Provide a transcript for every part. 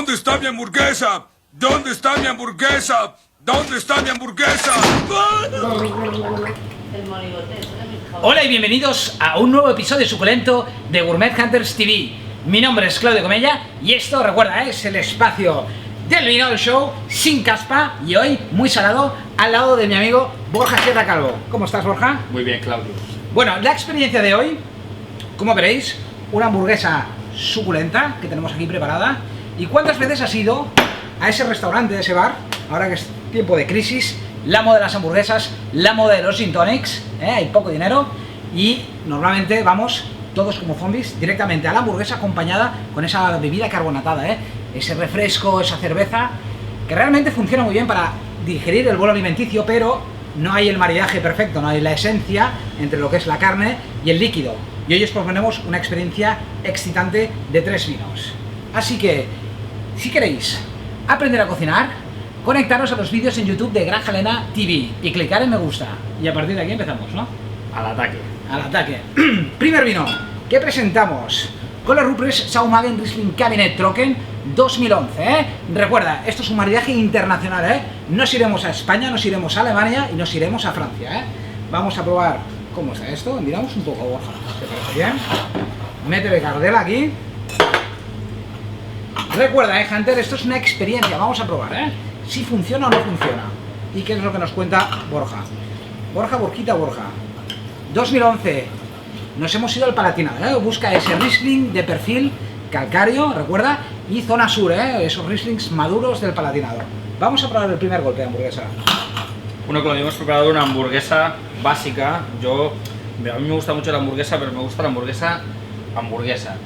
¿Dónde está mi hamburguesa? ¿Dónde está mi hamburguesa? ¿Dónde está mi hamburguesa? Hola y bienvenidos a un nuevo episodio suculento de Gourmet Hunters TV. Mi nombre es Claudio Comella y esto, recuerda, es el espacio del vino del show sin caspa y hoy muy salado al lado de mi amigo Borja Sierra Calvo. ¿Cómo estás, Borja? Muy bien, Claudio. Bueno, la experiencia de hoy, como veréis, una hamburguesa suculenta que tenemos aquí preparada. ¿Y cuántas veces has ido a ese restaurante, a ese bar, ahora que es tiempo de crisis, la moda de las hamburguesas, la moda de los gin tonics, hay poco dinero y normalmente vamos todos como zombies directamente a la hamburguesa acompañada con esa bebida carbonatada, ese refresco, esa cerveza, que realmente funciona muy bien para digerir el bolo alimenticio, pero no hay el maridaje perfecto, no hay la esencia entre lo que es la carne y el líquido. Y hoy os proponemos una experiencia excitante de 3 vinos. Así que, si queréis aprender a cocinar, conectaros a los vídeos en YouTube de Granja Elena TV y clicar en me gusta. Y a partir de aquí empezamos, ¿no? Al ataque. Al ataque. Primer vino que presentamos, Kohler Rupprecht Saumagen Riesling Cabinet Trocken 2011, Recuerda, esto es un maridaje internacional, Nos iremos a España, nos iremos a Alemania y nos iremos a Francia, Vamos a probar cómo está esto. Miramos un poco, Borja, ¿te parece bien? Métele cardela aquí. Recuerda, Hunter, esto es una experiencia, vamos a probar, si funciona o no funciona. ¿Y qué es lo que nos cuenta Borja? Borja. 2011, nos hemos ido al Palatinado, busca ese Riesling de perfil calcáreo, recuerda, y zona sur, esos Rieslings maduros del Palatinado. Vamos a probar el primer golpe de hamburguesa. Bueno, Claudio, hemos preparado una hamburguesa básica. A mí me gusta mucho la hamburguesa, pero me gusta la hamburguesa.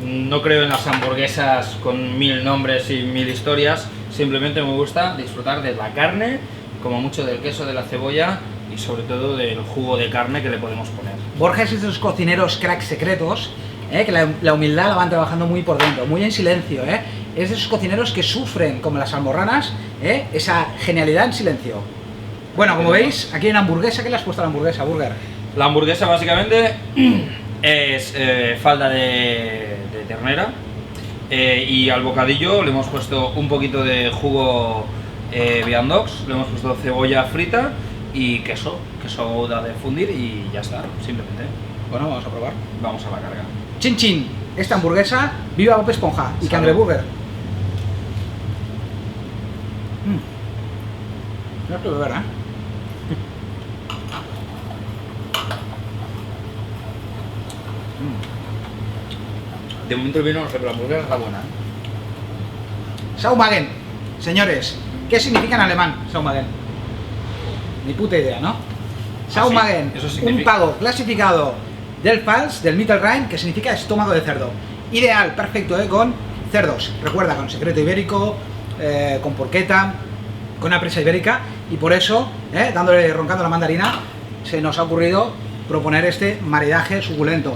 No creo en las hamburguesas con 1000 nombres y 1000 historias. Simplemente me gusta disfrutar de la carne, como mucho del queso, de la cebolla y sobre todo del jugo de carne que le podemos poner. Borja es de esos cocineros cracks secretos, que la humildad la van trabajando muy por dentro, muy en silencio, Es de esos cocineros que sufren, como las almorranas, esa genialidad en silencio. Bueno, como veis, aquí hay una hamburguesa. ¿Qué le has puesto a la hamburguesa, Burger? La hamburguesa básicamente es falda de ternera, y al bocadillo le hemos puesto un poquito de jugo Viandox, le hemos puesto cebolla frita y queso gouda de fundir y ya está, simplemente. Bueno, vamos a probar. Vamos a la carga. Chin chin, esta hamburguesa, viva Bob Esponja y Cangreburger. No es que beber, De momento el vino no sé, pero la hamburguesa está buena. Saumagen, señores, ¿qué significa en alemán Saumagen? Ni puta idea, ¿no? Saumagen, eso significa un pago clasificado del Pfalz, del Mittelrhein, que significa estómago de cerdo. Ideal, perfecto, con cerdos. Recuerda, con secreto ibérico, con porqueta, con una presa ibérica, y por eso, roncando la mandarina, se nos ha ocurrido proponer este maridaje suculento.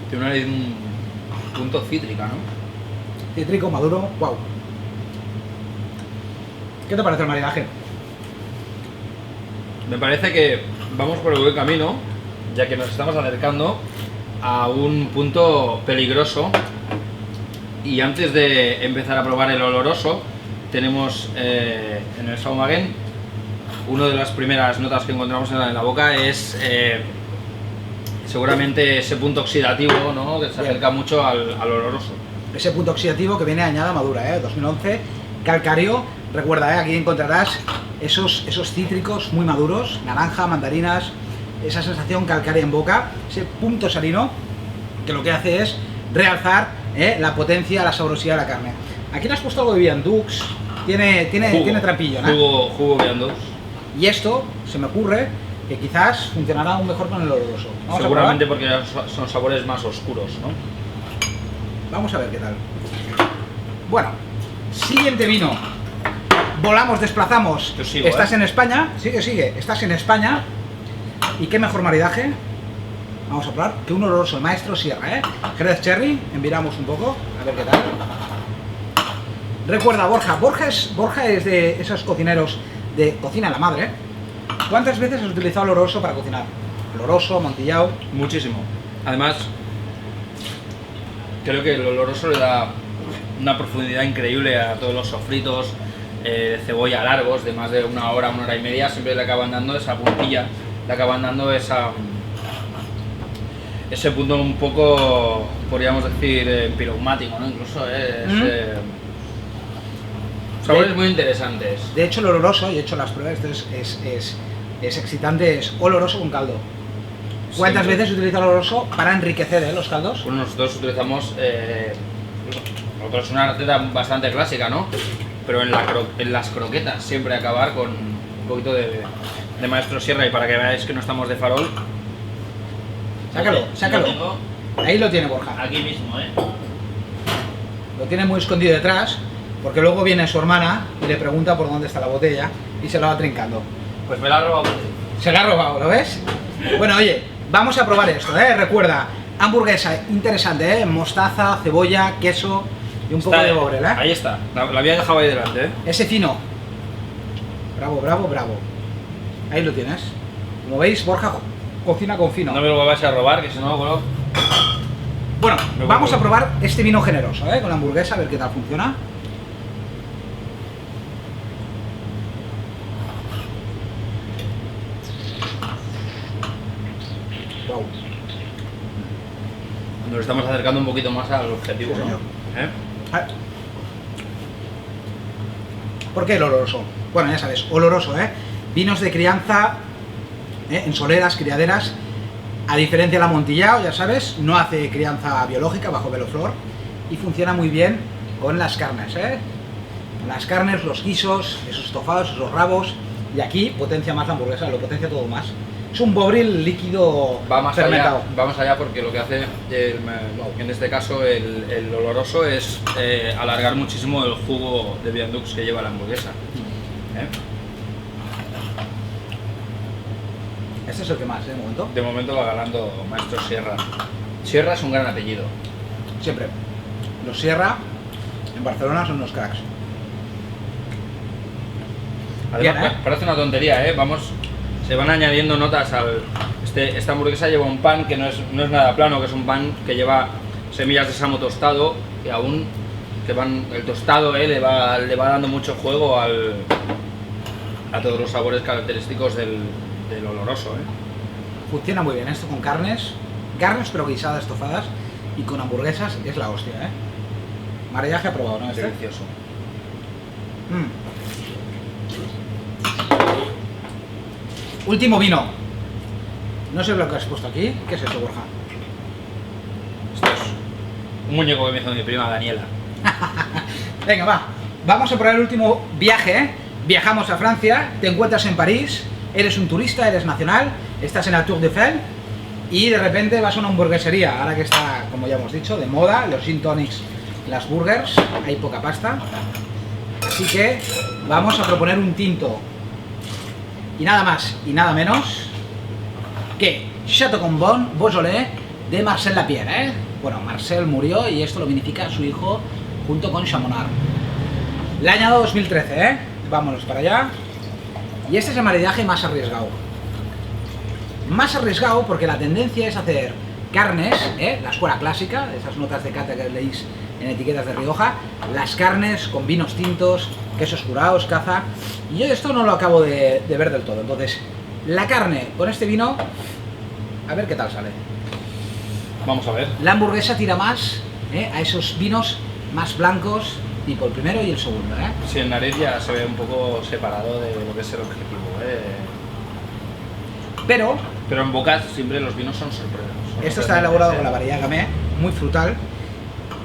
Tiene un punto cítrica, ¿no? Cítrico, maduro, wow. ¿Qué te parece el maridaje? Me parece que vamos por el buen camino, ya que nos estamos acercando a un punto peligroso. Y antes de empezar a probar el oloroso, tenemos en el Saumagen, una de las primeras notas que encontramos en la boca es seguramente ese punto oxidativo, ¿no? Que se acerca mucho al oloroso. Ese punto oxidativo que viene de añada madura, 2011, calcáreo. Recuerda, aquí encontrarás esos cítricos muy maduros, naranja, mandarinas, esa sensación calcárea en boca, ese punto salino que lo que hace es realzar la potencia, la sabrosidad de la carne. Aquí le has puesto algo de Viandox, tiene trampillo, ¿no? Jugo Viandox. Y esto, se me ocurre, que quizás funcionará aún mejor con el oloroso. Seguramente porque son sabores más oscuros, ¿no? Vamos a ver qué tal. Bueno, siguiente vino. Volamos, desplazamos. Yo sigo, Estás en España, sigue. Estás en España. ¿Y qué mejor maridaje? Vamos a probar que un oloroso, el maestro Sierra, Jerez Cherry, enviramos un poco, a ver qué tal. Recuerda, Borja es de esos cocineros de cocina a la madre. ¿Cuántas veces has utilizado el oloroso para cocinar? oloroso, amontillado. Muchísimo. Además, creo que el oloroso le da una profundidad increíble a todos los sofritos de cebolla largos, de más de una hora y media, siempre le acaban dando esa puntilla, le acaban dando ese punto un poco, podríamos decir, pirogmático, ¿no? Incluso sabores muy interesantes. De hecho, el oloroso, y he hecho las pruebas, esto es excitante, es oloroso con caldo. ¿Cuántas Sí. veces se utiliza el oloroso para enriquecer los caldos? Bueno, nosotros utilizamos, nosotros es una receta bastante clásica, ¿no? Pero en las croquetas siempre acabar con un poquito de Maestro Sierra, y para que veáis que no estamos de farol. Sácalo, sácalo. Lo tengo Ahí lo tiene Borja. aquí mismo, ¿eh? Lo tiene muy escondido detrás, porque luego viene su hermana y le pregunta por dónde está la botella y se la va trincando. Pues me la ha robado. Se la ha robado, ¿lo ves? Bueno, oye, vamos a probar esto, ¿eh? Recuerda, hamburguesa interesante, ¿eh? Mostaza, cebolla, queso y un poco de bobrel, ¿eh? Ahí está, la había dejado ahí delante, ¿eh? Ese fino. Bravo, bravo, bravo. Ahí lo tienes. Como veis, Borja cocina con fino. No me lo vuelvas a robar, que si no, bueno. Bueno, Me vamos voy. a probar este vino generoso, ¿eh? Con la hamburguesa, a ver qué tal funciona. Wow. Nos estamos acercando un poquito más al objetivo, Sí, ¿no? señor. ¿Eh? Ah. ¿Por qué el oloroso? Bueno, ya sabes, oloroso, ¿eh? Vinos de crianza, en soleras, criaderas. A diferencia del amontillado, ya sabes, no hace crianza biológica bajo veloflor y funciona muy bien con las carnes, ¿eh? Las carnes, los guisos, esos estofados, esos rabos. Y aquí potencia más la hamburguesa, lo potencia todo más. Es un bovril líquido Va más fermentado. allá, va más allá porque lo que hace, en este caso, el oloroso es alargar muchísimo el jugo de Viandux que lleva la hamburguesa. ¿Eh? Este es el que más, ¿eh? De momento. De momento va ganando Maestro Sierra. Sierra es un gran apellido. Siempre. Los Sierra en Barcelona son unos cracks. Además, Bien, ¿eh? parece una tontería, ¿eh? Se van añadiendo notas al... esta hamburguesa lleva un pan que no es nada plano, que es un pan que lleva semillas de sésamo tostado, que aún el tostado le va dando mucho juego a todos los sabores característicos del oloroso, ¿eh? Funciona muy bien esto con carnes pero guisadas, estofadas, y con hamburguesas es la hostia, ¿eh? Maridaje aprobado, ¿no? Este. Delicioso. Último vino. No sé lo que has puesto aquí. ¿Qué es esto, Borja? Esto es un muñeco que me hizo mi prima Daniela. Venga, va. Vamos a probar el último viaje, ¿eh? Viajamos a Francia, te encuentras en París, eres un turista, eres nacional, estás en la Tour de Eiffel y de repente vas a una hamburguesería, ahora que está, como ya hemos dicho, de moda, los gin tonics, las burgers, hay poca pasta. Así que vamos a proponer un tinto. Y nada más y nada menos que Chateaubriand Beaujolais de Marcel Lapierre, ¿eh? Bueno, Marcel murió y esto lo vinifica su hijo junto con Chamonix. Le ha añadido 2013, ¿eh? Vámonos para allá. Y este es el maridaje más arriesgado. Más arriesgado porque la tendencia es hacer carnes, la escuela clásica, esas notas de cata que leéis en etiquetas de Rioja, las carnes con vinos tintos, quesos curados, caza. Y yo esto no lo acabo de ver del todo. Entonces, la carne con este vino, a ver qué tal sale. Vamos a ver. La hamburguesa tira más a esos vinos más blancos, tipo el primero y el segundo, ¿eh? Sí, en nariz ya se ve un poco separado de lo que es el objetivo, ¿eh? Pero en boca siempre los vinos son sorpresas. Esto está elaborado con la variedad Gamay, muy frutal.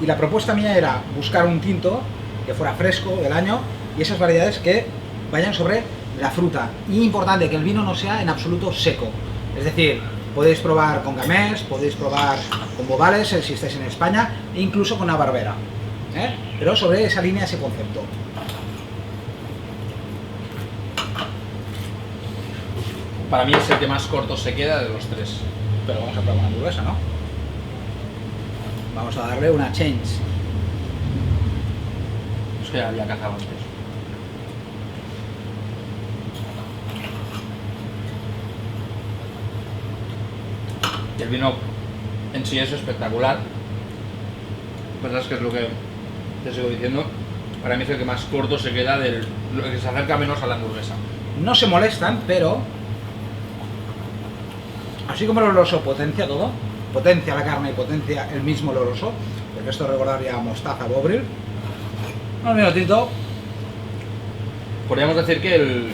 Y la propuesta mía era buscar un tinto que fuera fresco del año y esas variedades que vayan sobre la fruta. Y importante, que el vino no sea en absoluto seco. Es decir, podéis probar con Gamés, podéis probar con Bobales, si estáis en España, e incluso con una Barbera. Pero sobre esa línea, ese concepto. Para mí es el que más corto se queda de los tres. Pero vamos a probar una hamburguesa, ¿no? Vamos a darle una change. Es que ya había cazado antes. Y el vino en sí es espectacular. Lo que pasa es que es lo que te sigo diciendo. Para mí es el que más corto se queda lo que se acerca menos a la hamburguesa. No se molestan, pero así como el oloroso potencia todo, potencia la carne y potencia el mismo oloroso, porque esto recordaría a mostaza Bovril. Un minutito. Podríamos decir que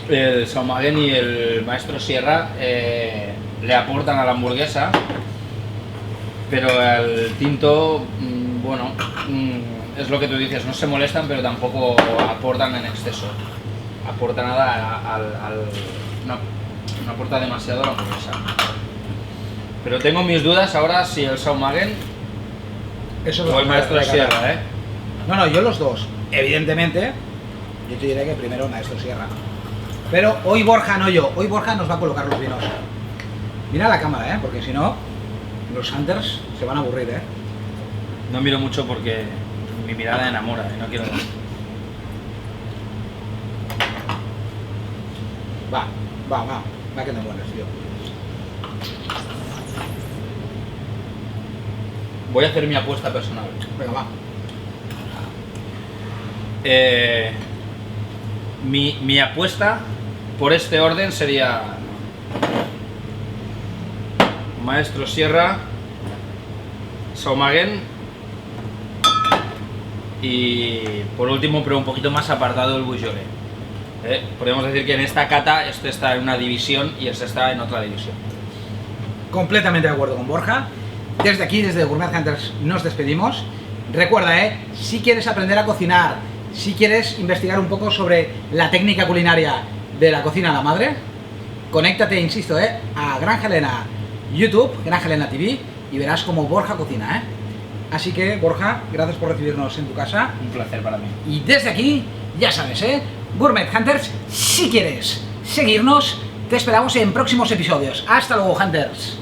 el Saumagen y el Maestro Sierra le aportan a la hamburguesa, pero el tinto, bueno, es lo que tú dices, no se molestan, pero tampoco aportan en exceso. Aporta nada no aporta demasiado a la hamburguesa. Pero tengo mis dudas ahora si el Saumagen Eso es o lo el que Maestro me Sierra, encanta. No, yo los dos. Evidentemente, yo te diré que primero el Maestro Sierra. Pero hoy Borja, no yo. Hoy Borja nos va a colocar los vinos. Mira la cámara, porque si no, los hunters se van a aburrir, No miro mucho porque mi mirada enamora y no quiero... Va que te mueres, tío. Voy a hacer mi apuesta personal. Venga, va. Mi apuesta por este orden sería Maestro Sierra, Saumagen y por último, pero un poquito más apartado, el Beaujolais. Podemos decir que en esta cata este está en una división y este está en otra división. Completamente de acuerdo con Borja. Desde aquí, desde Gourmet Hunters, nos despedimos. Recuerda, si quieres aprender a cocinar, si quieres investigar un poco sobre la técnica culinaria de la cocina a la madre, conéctate, insisto, a Granja Elena YouTube, Granja Elena TV, y verás cómo Borja cocina, Así que, Borja, gracias por recibirnos en tu casa. Un placer para mí. Y desde aquí, ya sabes, Gourmet Hunters, si quieres seguirnos, te esperamos en próximos episodios. ¡Hasta luego, Hunters!